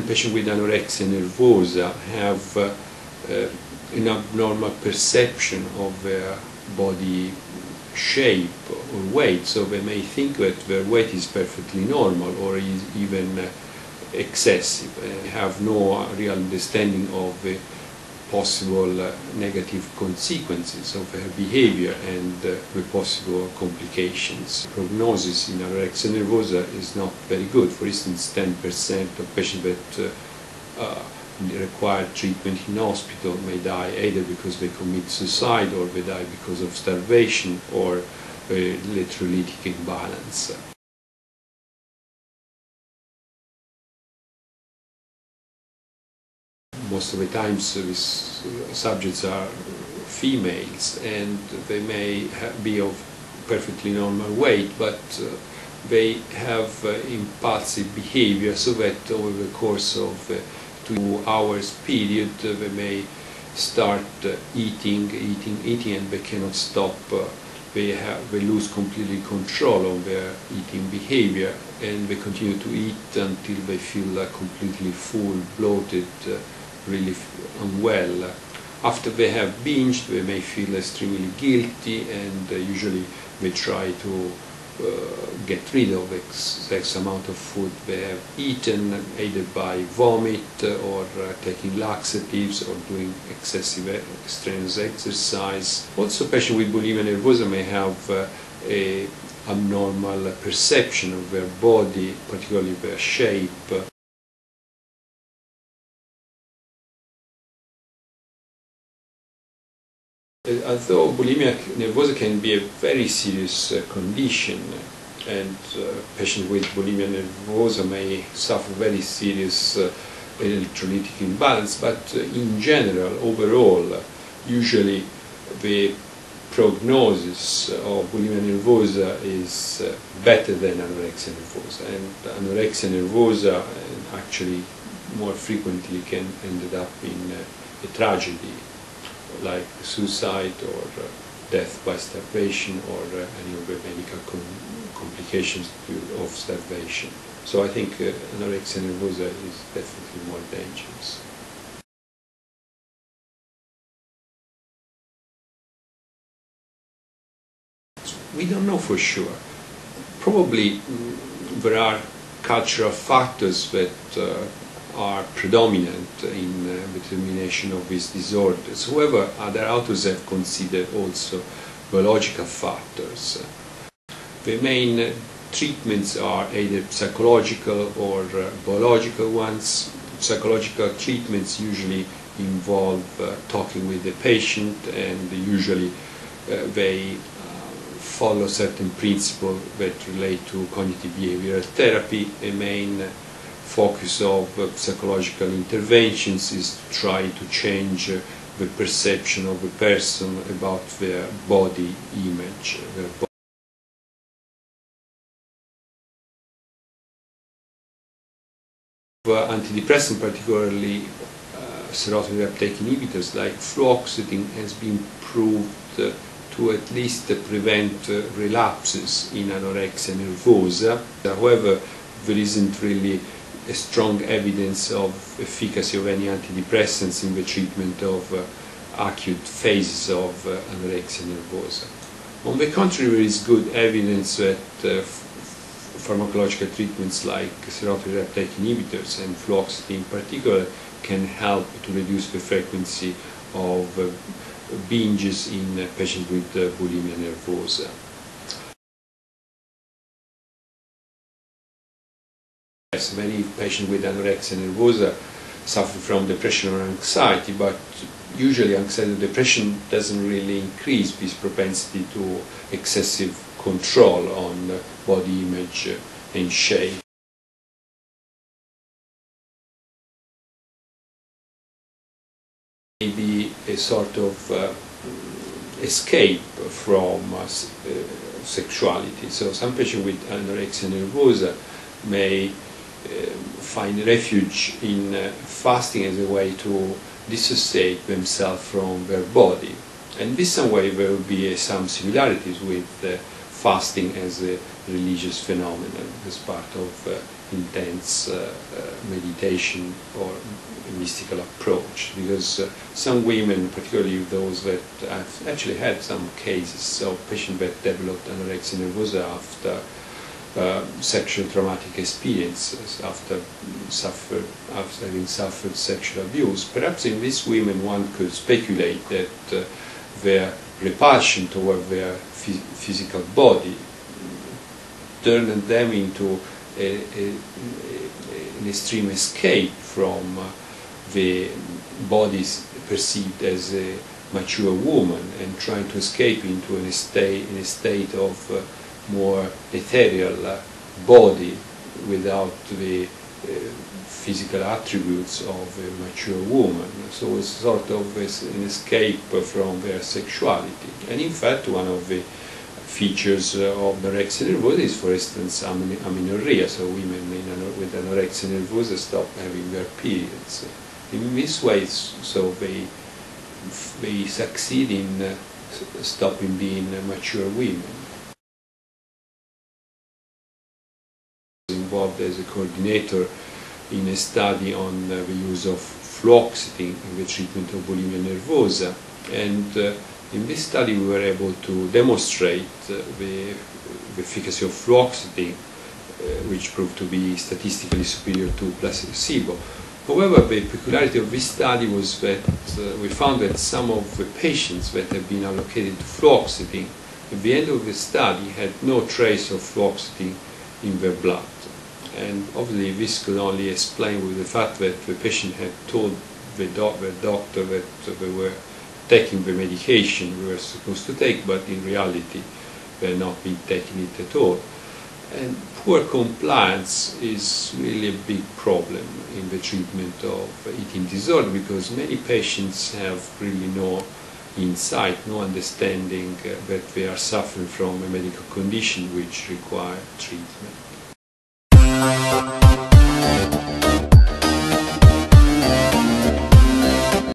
patients with anorexia nervosa have an abnormal perception of their body shape or weight, so they may think that their weight is perfectly normal or is even excessive. They have no real understanding of the possible negative consequences of their behavior and the possible complications. Prognosis in anorexia nervosa is not very good. For instance, 10% of patients that require treatment in hospital may die either because they commit suicide or they die because of starvation or electrolytic imbalance. Most of the times these subjects are females and they may be of perfectly normal weight, but they have impulsive behavior, so that over the course of 2 hours period they may start eating and they cannot stop. They lose completely control of their eating behavior and they continue to eat until they feel completely full, bloated, really unwell. After they have binged, they may feel extremely guilty and usually they try to get rid of excess amount of food they have eaten, either by vomit or taking laxatives or doing excessive strenuous exercise. Also, patients with bulimia nervosa may have a abnormal perception of their body, particularly their shape. Although bulimia nervosa can be a very serious condition, and patients with bulimia nervosa may suffer very serious electrolytic imbalance, but in general, overall, usually the prognosis of bulimia nervosa is better than anorexia nervosa, and anorexia nervosa actually more frequently can end up in a tragedy, like suicide or death by starvation or any of the medical complications of starvation. So I think anorexia nervosa is definitely more dangerous. We don't know for sure. Probably there are cultural factors that are predominant in the determination of these disorders. However, other authors have considered also biological factors. The main treatments are either psychological or biological ones. Psychological treatments usually involve talking with the patient, and usually they follow certain principles that relate to cognitive behavioral therapy. A main focus of psychological interventions is to try to change the perception of a person about their body image. Antidepressants, particularly serotonin uptake inhibitors like fluoxetine, has been proved to at least prevent relapses in anorexia nervosa. However, there isn't really a strong evidence of efficacy of any antidepressants in the treatment of acute phases of anorexia nervosa. On the contrary, there is good evidence that pharmacological treatments like serotonin uptake inhibitors and fluoxetine in particular can help to reduce the frequency of binges in patients with bulimia nervosa. Yes, many patients with anorexia nervosa suffer from depression or anxiety, but usually anxiety and depression doesn't really increase this propensity to excessive control on body image and shape. Maybe a sort of escape from sexuality. So some patients with anorexia nervosa may find refuge in fasting as a way to dissociate themselves from their body. And this some way there will be some similarities with fasting as a religious phenomenon, as part of intense meditation or mystical approach, because some women, particularly those that I've actually had some cases of patients that developed anorexia nervosa after sexual traumatic experiences, after having suffered sexual abuse. Perhaps in these women one could speculate that their repulsion toward their physical body turned them into an extreme escape from the bodies perceived as a mature woman, and trying to escape into a state of more ethereal body without the physical attributes of a mature woman. So it's sort of an escape from their sexuality. And in fact, one of the features of anorexia nervosa is, for instance, amenorrhea. So women with anorexia nervosa stop having their periods. In this way, so they succeed in stopping being mature women. Involved as a coordinator in a study on the use of fluoxetine in the treatment of bulimia nervosa, and in this study we were able to demonstrate the efficacy of fluoxetine, which proved to be statistically superior to placebo. However, the peculiarity of this study was that we found that some of the patients that had been allocated to fluoxetine at the end of the study had no trace of fluoxetine in their blood. And obviously this could only explain with the fact that the patient had told the doctor that they were taking the medication they were supposed to take, but in reality they had not been taking it at all. And poor compliance is really a big problem in the treatment of eating disorder, because many patients have really no insight, no understanding that they are suffering from a medical condition which requires treatment.